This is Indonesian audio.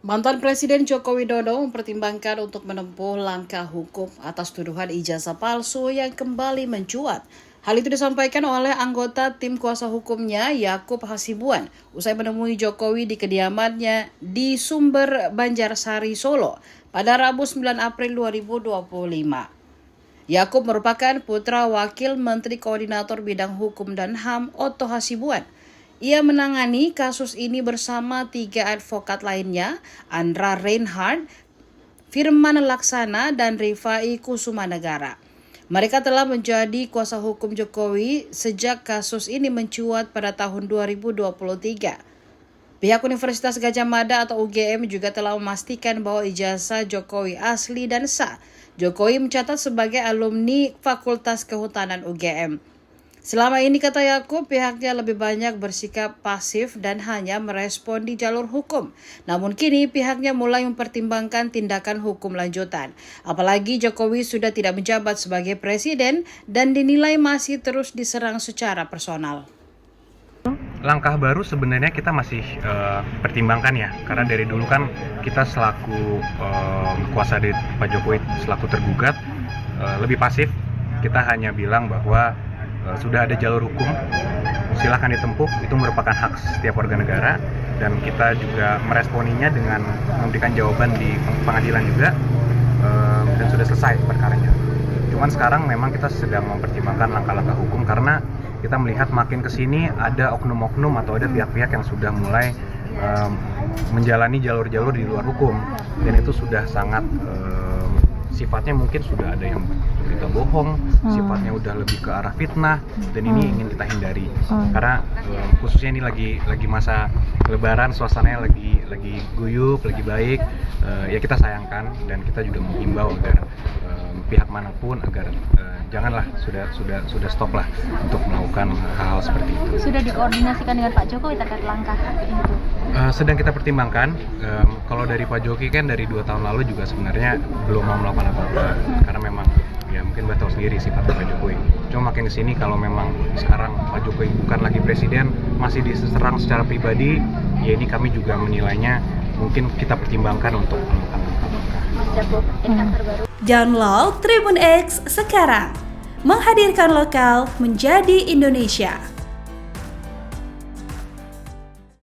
Mantan Presiden Joko Widodo mempertimbangkan untuk menempuh langkah hukum atas tuduhan ijazah palsu yang kembali mencuat. Hal itu disampaikan oleh anggota tim kuasa hukumnya Yakub Hasibuan usai menemui Jokowi di kediamannya di Sumber Banjarsari, Solo pada Rabu 9 April 2025. Yakub merupakan putra Wakil Menteri Koordinator Bidang Hukum dan HAM Otto Hasibuan. Ia menangani kasus ini bersama 3 advokat lainnya, Andra Reinhardt, Firman Laksana, dan Rifai Kusumanegara. Mereka telah menjadi kuasa hukum Jokowi sejak kasus ini mencuat pada tahun 2023. Pihak Universitas Gadjah Mada atau UGM juga telah memastikan bahwa ijazah Jokowi asli dan sah. Jokowi mencatat sebagai alumni Fakultas Kehutanan UGM. Selama ini, kata Yakub, pihaknya lebih banyak bersikap pasif dan hanya merespon di jalur hukum. Namun kini pihaknya mulai mempertimbangkan tindakan hukum lanjutan. Apalagi Jokowi sudah tidak menjabat sebagai presiden dan dinilai masih terus diserang secara personal. Langkah baru sebenarnya kita masih pertimbangkan ya, karena dari dulu kan kita selaku kuasa dari Pak Jokowi selaku tergugat lebih pasif. Kita hanya bilang bahwa sudah ada jalur hukum, silakan ditempuh, itu merupakan hak setiap warga negara, dan kita juga meresponinya dengan memberikan jawaban di pengadilan juga, dan sudah selesai perkaranya. Cuman sekarang memang kita sedang mempertimbangkan langkah-langkah hukum karena kita melihat makin kesini ada oknum-oknum atau ada pihak-pihak yang sudah mulai menjalani jalur-jalur di luar hukum, dan itu sudah sangat sifatnya mungkin sudah ada yang berita bohong, sifatnya udah lebih ke arah fitnah, dan ini ingin kita hindari karena khususnya ini lagi masa Lebaran, suasananya lagi guyup, lagi baik, ya kita sayangkan, dan kita juga menghimbau agar pihak manapun agar janganlah, sudah stop lah untuk melakukan hal seperti itu. Sudah dikoordinasikan dengan Pak Jokowi terkait langkah itu? Sedang kita pertimbangkan. Kalau dari Pak Jokowi kan dari 2 tahun lalu juga sebenarnya belum mau melakukan apa-apa karena memang ya mungkin Mbak tahu sendiri sifatnya Pak Jokowi. Cuma makin kesini kalau memang sekarang Pak Jokowi bukan lagi presiden, masih diserang secara pribadi, ya ini kami juga menilainya mungkin kita pertimbangkan untuk melakukan langkah-langkah. Download Tribun X sekarang, menghadirkan lokal menjadi Indonesia.